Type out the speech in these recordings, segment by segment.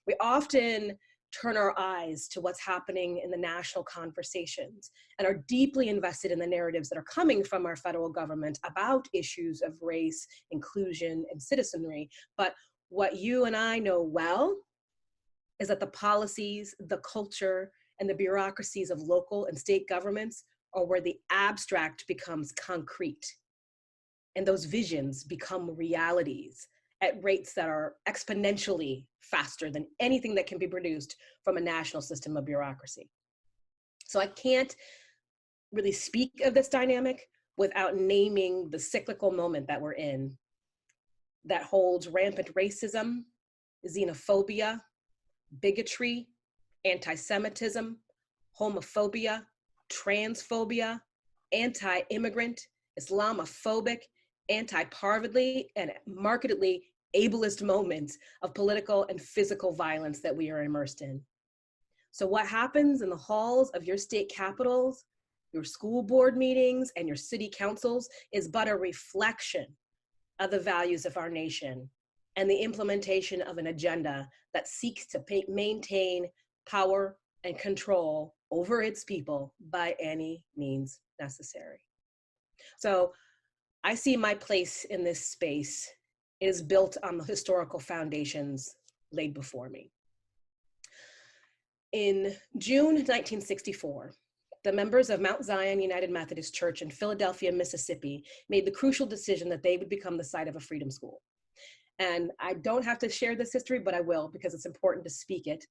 We often turn our eyes to what's happening in the national conversations and are deeply invested in the narratives that are coming from our federal government about issues of race, inclusion, and citizenry. But what you and I know well is that the policies, the culture, and the bureaucracies of local and state governments are where the abstract becomes concrete. And those visions become realities at rates that are exponentially faster than anything that can be produced from a national system of bureaucracy. So I can't really speak of this dynamic without naming the cyclical moment that we're in that holds rampant racism, xenophobia, bigotry, anti-Semitism, homophobia, transphobia, anti-immigrant, Islamophobic, anti-parvidly, and markedly ableist moments of political and physical violence that we are immersed in. So what happens in the halls of your state capitals, your school board meetings, and your city councils is but a reflection of the values of our nation and the implementation of an agenda that seeks to maintain power and control over its people by any means necessary. So I see my place in this space is built on the historical foundations laid before me. In June 1964, the members of Mount Zion United Methodist Church in Philadelphia, Mississippi, made the crucial decision that they would become the site of a freedom school. And I don't have to share this history, but I will because it's important to speak it,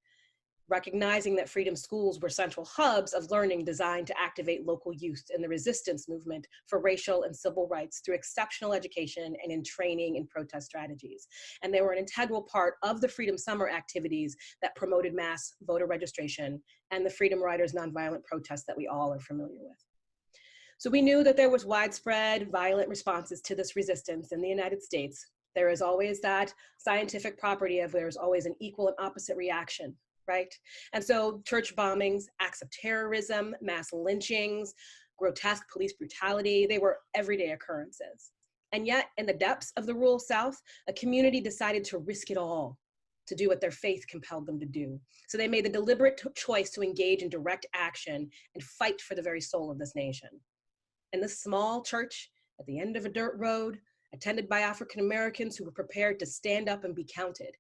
recognizing that freedom schools were central hubs of learning designed to activate local youth in the resistance movement for racial and civil rights through exceptional education and in training and protest strategies. And they were an integral part of the Freedom Summer activities that promoted mass voter registration and the Freedom Riders nonviolent protests that we all are familiar with. So we knew that there was widespread violent responses to this resistance in the United States. There is always that scientific property of there's always an equal and opposite reaction, right? And so church bombings, acts of terrorism, mass lynchings, grotesque police brutality, they were everyday occurrences. And yet in the depths of the rural South, a community decided to risk it all to do what their faith compelled them to do. So they made the deliberate choice to engage in direct action and fight for the very soul of this nation. In this small church at the end of a dirt road, attended by African Americans who were prepared to stand up and be counted,